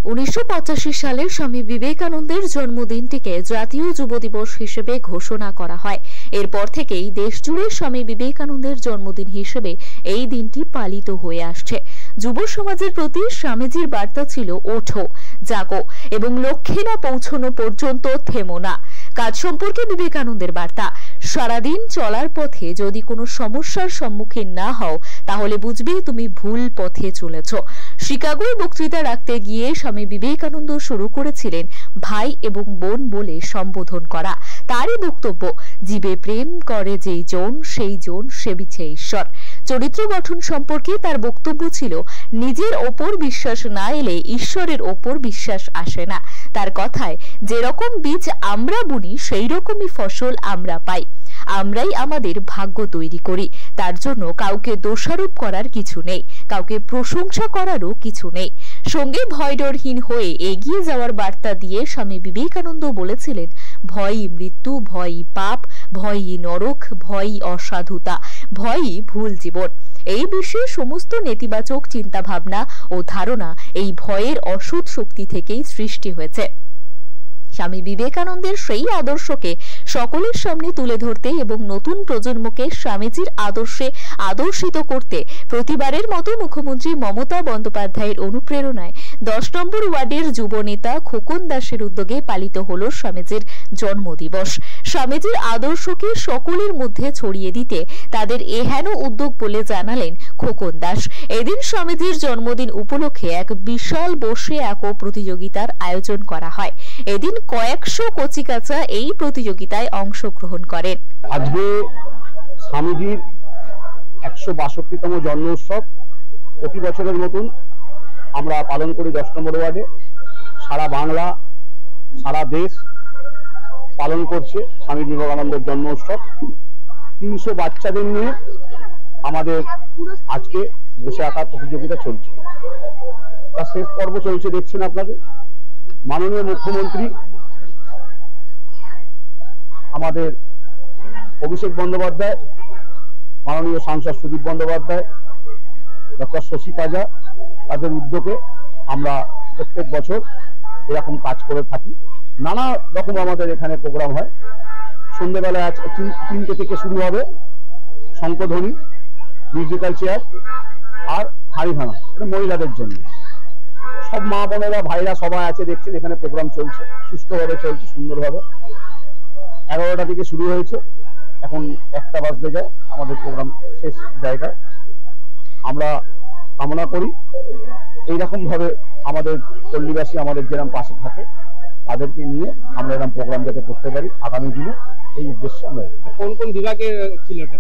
1985 সালে স্বামী বিবেকানন্দের জন্মদিনটিকে জাতীয় যুব দিবস হিসেবে ঘোষণা করা হয়। এরপর থেকেই দেশজুড়ে স্বামী বিবেকানন্দের জন্মদিন হিসেবে এই দিনটি পালিত হয়ে আসছে। যুব সমাজের প্রতি স্বামীজির বার্তা ছিল ওঠো, জাগো এবং লক্ষ্যে না পৌঁছানো পর্যন্ত থেমো না। কাজ সম্পর্কে বিবেকানন্দের বার্তা, সারাদিন চলার পথে যদি কোনো সমস্যার সম্মুখীন না হও তাহলে বুঝবে তুমি ভুল পথে চলেছ। শিকাগোয় বক্তৃতা রাখতে গিয়ে স্বামী বিবেকানন্দ শুরু করেছিলেন ভাই এবং বোন বলে সম্বোধন করা। তারই বক্তব্য, জীবে প্রেম করে যেই জন সেই জন সেবিছে ঈশ্বর। চরিত্র গঠন সম্পর্কে তার বক্তব্য ছিল, নিজের ওপর বিশ্বাস না এলে ঈশ্বরের ওপর বিশ্বাস আসে না। তার কথায়, যেরকম বীজ আমরা বুনি সেই রকমই ফসল আমরা পাই। আমরাই আমাদের ভাগ্য তৈরি করি। তার জন্য কাউকে দোষারোপ করার কিছু নেই, কাউকে প্রশংসা করারও কিছু নেই। সঙ্গে ভয়ডরহীন হয়ে এগিয়ে যাওয়ার বার্তা দিয়ে স্বামী বিবেকানন্দ বলেছিলেন, ভয়ই মৃত্যু, ভয়ই পাপ, ভয়ই নরক, ভয়ই অসাধুতা, ভয়ই ভুল জীবন। এই বিশ্বের সমস্ত নেতিবাচক চিন্তা ভাবনা ও ধারণা এই ভয়ের অসৎ শক্তি থেকেই সৃষ্টি হয়েছে। স্বামী বিবেকানন্দের সেই আদর্শকে সকলের সামনে তুলে ধরতে এবং নতুন প্রজন্মকে স্বামীজির আদর্শে আদর্শিত করতে প্রতিবারের মতো মুখ্যমন্ত্রী মমতা বন্দ্যোপাধ্যায়ের অনুপ্রেরণায় 10 নম্বর ওয়ার্ডের যুব নেতা খোকন দাসের উদ্যোগে পালিত হল স্বামীজির জন্মদিবস। স্বামীজির আদর্শকে সকলের মধ্যে ছড়িয়ে দিতে তাদের এহেন উদ্যোগ বলে জানালেন খোকন দাস। এদিন স্বামীজির জন্মদিন উপলক্ষে এক বিশাল বসে আঁকো প্রতিযোগিতার আয়োজন করা হয়। এদিন কয়েকশো কচিকাঁচা এই প্রতিযোগিতায় অংশগ্রহণ করেন। আজকে স্বামীজির 162তম জন্ম উৎসব প্রতি বছরের মতন আমরা পালন করি 10 নম্বর ওয়ার্ডে। সারা বাংলা, সারা দেশ পালন করছে স্বামী বিবেকানন্দের জন্ম উৎসব। 300 বাচ্চাদের নিয়ে আমাদের আজকে বসে আঁকার প্রতিযোগিতা চলছে। তার শেষ পর্ব চলছে, দেখছেন আপনাদের। মাননীয় মুখ্যমন্ত্রী আমাদের অভিষেক বন্দ্যোপাধ্যায়, মাননীয় সাংসদ সুদীপ বন্দ্যোপাধ্যায়, ডক্টর শশী কাজা, তাদের উদ্যোগে আমরা প্রত্যেক বছর এরকম কাজ করে থাকি। নানা রকম আমাদের এখানে প্রোগ্রাম হয়। সন্ধ্যেবেলায় আজ 3টে থেকে শুরু হবে শঙ্খধ্বনি, মিউজিক্যাল চেয়ার আর হাড়ি ভাঙা, মহিলাদের জন্য। সব মা বোনেরা, ভাইরা সবাই আছে, দেখছেন এখানে প্রোগ্রাম চলছে, সুষ্ঠুভাবে চলছে, সুন্দরভাবে। 11টা থেকে শুরু হয়েছে, এখন 1টা বাজতে যায় আমাদের প্রোগ্রাম শেষ জায়গায়। আমরা কামনা করি এইরকম ভাবে আমাদের পল্লীবাসী আমাদের যেরকম পাশে থাকে তাদেরকে নিয়ে আমরা এরকম প্রোগ্রাম যাতে করতে পারি আগামী দিনে, এই উদ্দেশ্যে আমরা। কোন কোন বিভাগে ছিল এটা?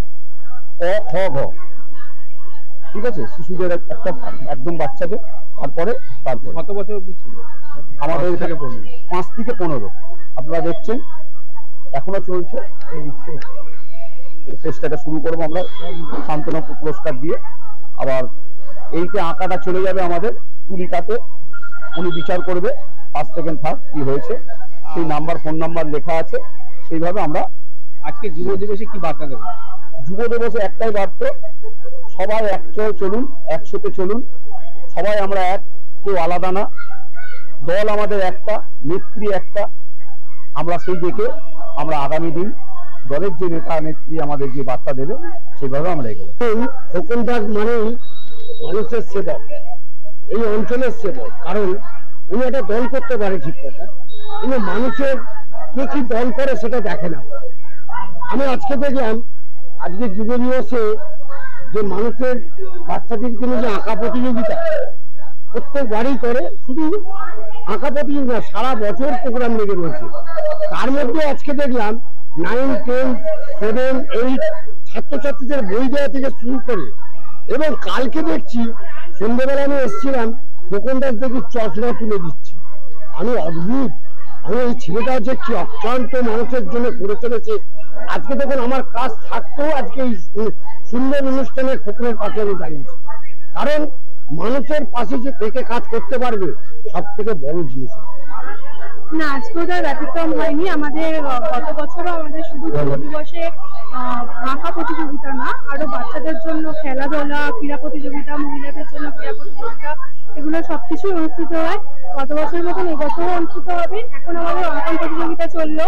ক, খ, ঘ, ঠিক আছে, শিশুদের একটা একদম বাচ্চাদের। তারপরে কত বছর ছিল আমাদের? 5 থেকে 15। আপনারা দেখছেন এখনো চলছে। এই শেষটা শুরু করবো আমরা শান্তনা পুরস্কার দিয়ে। আবার এইতে আঁকাটা চলে যাবে আমাদের তুলিকাতে, উনি বিচার করবে ফার্স্ট সেকেন্ড থার্ড কি হয়েছে, সেই নাম্বার, ফোন নাম্বার লেখা আছে। সেইভাবে আমরা আজকে যুব দিবসে কি বার্তা দেবেন? যুব দিবসে একটাই বার্তা, সবাই একসাথে চলুন, একসাথে চলুন, সবাই আমরা এক, কেউ আলাদা না। দল আমাদের একটা, নেত্রী একটা। আমরা সেই দেখে আমরা আগামী দিন দলের যে নেতা নেত্রী আমাদের যে বার্তা দেবে সেভাবে আমরা এগোবো। খোকন দাস মানেই মানুষের সেবক, এই অঞ্চলের সেবক। কারণ উনি একটা দল করতে পারে ঠিক কথা, কিন্তু মানুষের কে কি দল করে সেটা দেখে না। আমি আজকে দেখলাম, আজকে যুব দিবসে যে মানুষের বাচ্চাদের জন্য যে আঁকা প্রতিযোগিতা প্রত্যেক বাড়ি করে, শুধু আঁকা প্রতিযোগিতা সারা বছর প্রোগ্রাম লেগে রয়েছে। তার মধ্যে আজকে দেখলাম 9, 10, 7, 8 ছাত্রছাত্রীদের বই দেওয়া থেকে শুরু করে, এবং কালকে দেখছি সন্ধ্যেবেলা আমি এসেছিলাম, খোকন দাস দেখি চশমা তুলে দিচ্ছি। আমি অদ্ভুত, আমি এই ছেলেটা যে কি অক্লান্ত মানুষের জন্য করে চলেছে। আজকে দেখুন আমার কাজ থাকতেও আজকে এই সুন্দর অনুষ্ঠানে খোকনের পাশে আমি দাঁড়িয়েছি। কারণ মানুষের পাশে যে থেকে কাজ করতে পারবে সব থেকে বড় জিনিস। না, আজকেও তার ব্যতিক্রম হয়নি। আমাদের গত বছরও আমাদের শুধু যুব দিবসে আঁকা প্রতিযোগিতা না, আরো বাচ্চাদের জন্য খেলাধুলা, ক্রীড়া প্রতিযোগিতা, মহিলাদের জন্য ক্রীড়া প্রতিযোগিতা, এগুলো সবকিছু অনুষ্ঠিত হয়। গত বছরের মতন এবছরও অনুষ্ঠিত হবে। এখন আমাদের অঙ্কন প্রতিযোগিতা চললো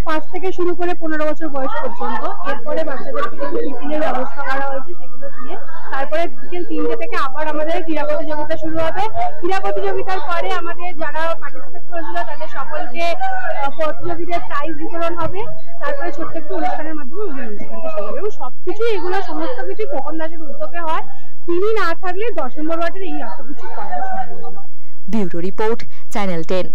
5 থেকে শুরু করে 15 বছর বয়স পর্যন্ত। এরপরে বাচ্চাদেরকে কিছু টিফিনের ব্যবস্থা করা হয়েছে, সেগুলো দিয়ে তারপরে বিকেল 3টে থেকে আবার আমাদের ক্রীড়া প্রতিযোগিতা শুরু হবে। ক্রীড়া প্রতিযোগিতার পরে আমাদের যারা পার্টিসিপেট করেছিল তাদের সকলকে প্রতিযোগিতার প্রাইজ বিতরণ হবে। তারপরে ছোট্ট একটু অনুষ্ঠানের মাধ্যমে আমাদের অনুষ্ঠানটা শুরু হবে এবং সবকিছু এগুলো সমস্ত কিছু খোকন দাসের উদ্যোগে হয়। তিনি না থাকলে 10 নম্বর ওয়ার্ডের এই এত কিছু করা সম্ভব। Bureau report, channel 10।